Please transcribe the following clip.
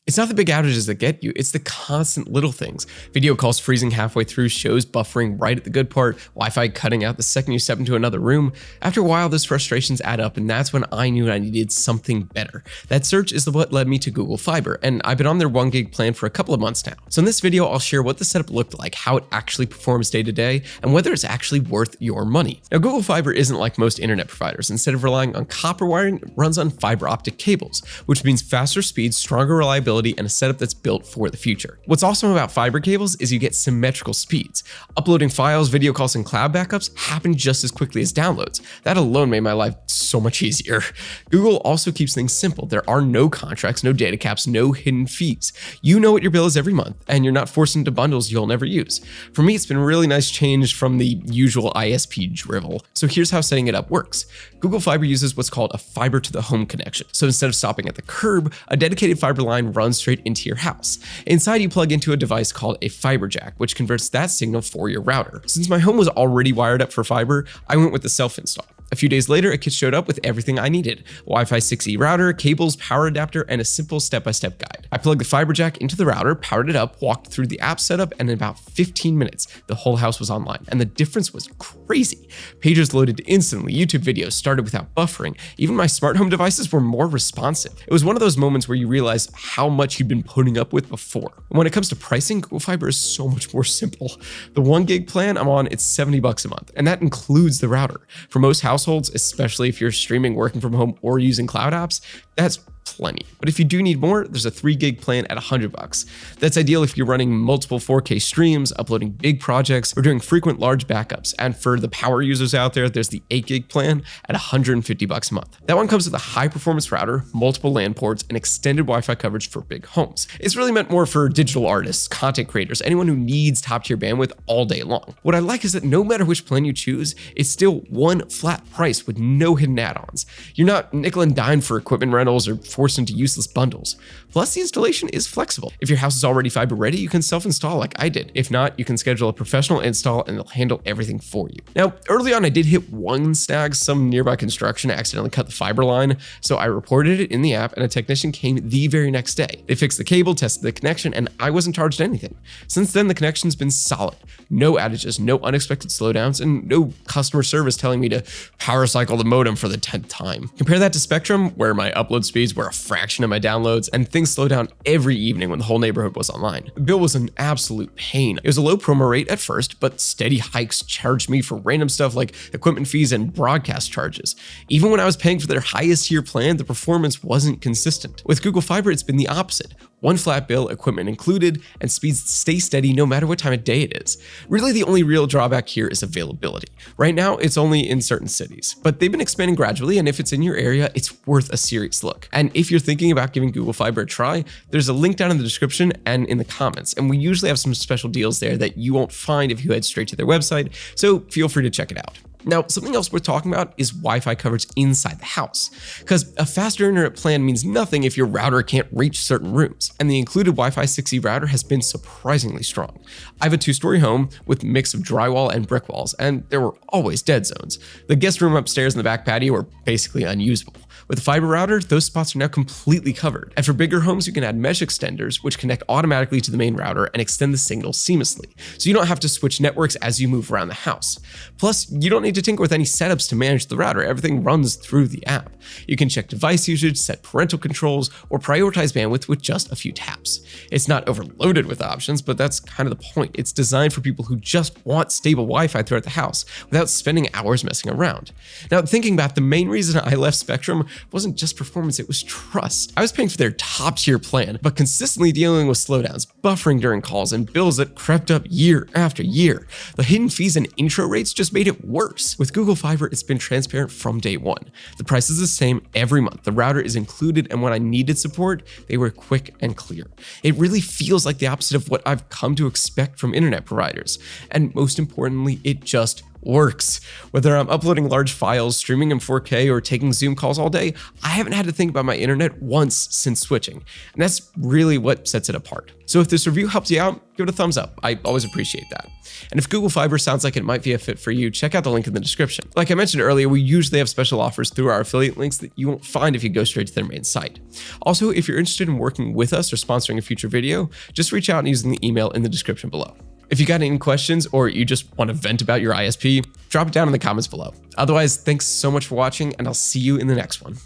It's not the big outages that get you, it's the constant little things. Video calls freezing halfway through, shows buffering right at the good part, Wi-Fi cutting out the second you step into another room. After a while, those frustrations add up, and that's when I knew I needed something better. That search is what led me to Google Fiber, and I've been on their 1 gig plan for a couple of months now. So in this video, I'll share what the setup looked like, how it actually performs day to day, and whether it's actually worth your money. Now, Google Fiber isn't like most internet providers. Instead of relying on copper wiring, it runs on fiber optic cables, which means faster speeds, stronger reliability, and a setup that's built for the future. What's awesome about fiber cables is you get symmetrical speeds. Uploading files, video calls, and cloud backups happen just as quickly as downloads. That alone made my life so much easier. Google also keeps things simple. There are no contracts, no data caps, no hidden fees. You know what your bill is every month, and you're not forced into bundles you'll never use. For me, it's been a really nice change from the usual ISP drivel. So here's how setting it up works. Google Fiber uses what's called a fiber to the home connection. So instead of stopping at the curb, a dedicated fiber line runs straight into your house. Inside, you plug into a device called a fiber jack, which converts that signal for your router. Since my home was already wired up for fiber, I went with the self-install. A few days later, a kit showed up with everything I needed: Wi-Fi 6E router, cables, power adapter, and a simple step-by-step guide. I plugged the fiber jack into the router, powered it up, walked through the app setup, and in about 15 minutes, the whole house was online. And the difference was crazy. Pages loaded instantly, YouTube videos started without buffering. Even my smart home devices were more responsive. It was one of those moments where you realize how much you've been putting up with before. And when it comes to pricing, Google Fiber is so much more simple. The 1 gig plan I'm on, it's $70 a month, and that includes the router. For most households, especially if you're streaming, working from home, or using cloud apps, that's plenty. But if you do need more, there's a 3 gig plan at $100. That's ideal if you're running multiple 4K streams, uploading big projects, or doing frequent large backups. And for the power users out there, there's the 8 gig plan at $150 a month. That one comes with a high performance router, multiple LAN ports, and extended Wi-Fi coverage for big homes. It's really meant more for digital artists, content creators, anyone who needs top tier bandwidth all day long. What I like is that no matter which plan you choose, it's still one flat price with no hidden add-ons. You're not nickel and dime for equipment rentals or forced into useless bundles. Plus, the installation is flexible. If your house is already fiber ready, you can self-install like I did. If not, you can schedule a professional install and they'll handle everything for you. Now, early on, I did hit one snag. Some nearby construction accidentally cut the fiber line, so I reported it in the app and a technician came the very next day. They fixed the cable, tested the connection, and I wasn't charged anything. Since then, the connection's been solid. No outages, no unexpected slowdowns, and no customer service telling me to power cycle the modem for the 10th time. Compare that to Spectrum, where my upload speeds were a fraction of my downloads, and things slowed down every evening when the whole neighborhood was online. The bill was an absolute pain. It was a low promo rate at first, but steady hikes charged me for random stuff like equipment fees and broadcast charges. Even when I was paying for their highest tier plan, the performance wasn't consistent. With Google Fiber, it's been the opposite. One flat bill, equipment included, and speeds stay steady no matter what time of day it is. Really, the only real drawback here is availability. Right now, it's only in certain cities, but they've been expanding gradually, and if it's in your area, it's worth a serious look. And if you're thinking about giving Google Fiber a try, there's a link down in the description and in the comments, and we usually have some special deals there that you won't find if you head straight to their website, so feel free to check it out. Now, something else worth talking about is Wi-Fi coverage inside the house, because a faster internet plan means nothing if your router can't reach certain rooms, and the included Wi-Fi 6E router has been surprisingly strong. I have a 2-story home with a mix of drywall and brick walls, and there were always dead zones. The guest room upstairs and the back patio were basically unusable. With a fiber router, those spots are now completely covered. And for bigger homes, you can add mesh extenders, which connect automatically to the main router and extend the signal seamlessly, so you don't have to switch networks as you move around the house. Plus, you don't need to tinker with any setups to manage the router. Everything runs through the app. You can check device usage, set parental controls, or prioritize bandwidth with just a few taps. It's not overloaded with options, but that's kind of the point. It's designed for people who just want stable Wi-Fi throughout the house without spending hours messing around. Now, thinking back, the main reason I left Spectrum wasn't just performance, it was trust. I was paying for their top tier plan, but consistently dealing with slowdowns, buffering during calls, and bills that crept up year after year. The hidden fees and intro rates just made it worse. With Google Fiber, it's been transparent from day one. The price is the same every month. The router is included, and when I needed support, they were quick and clear. It really feels like the opposite of what I've come to expect from internet providers. And most importantly, it just works. Whether I'm uploading large files, streaming in 4K, or taking Zoom calls all day, I haven't had to think about my internet once since switching. And that's really what sets it apart. So if this review helps you out, give it a thumbs up. I always appreciate that. And if Google Fiber sounds like it might be a fit for you, check out the link in the description. Like I mentioned earlier, we usually have special offers through our affiliate links that you won't find if you go straight to their main site. Also, if you're interested in working with us or sponsoring a future video, just reach out using the email in the description below. If you got any questions or you just want to vent about your ISP, drop it down in the comments below. Otherwise, thanks so much for watching, and I'll see you in the next one.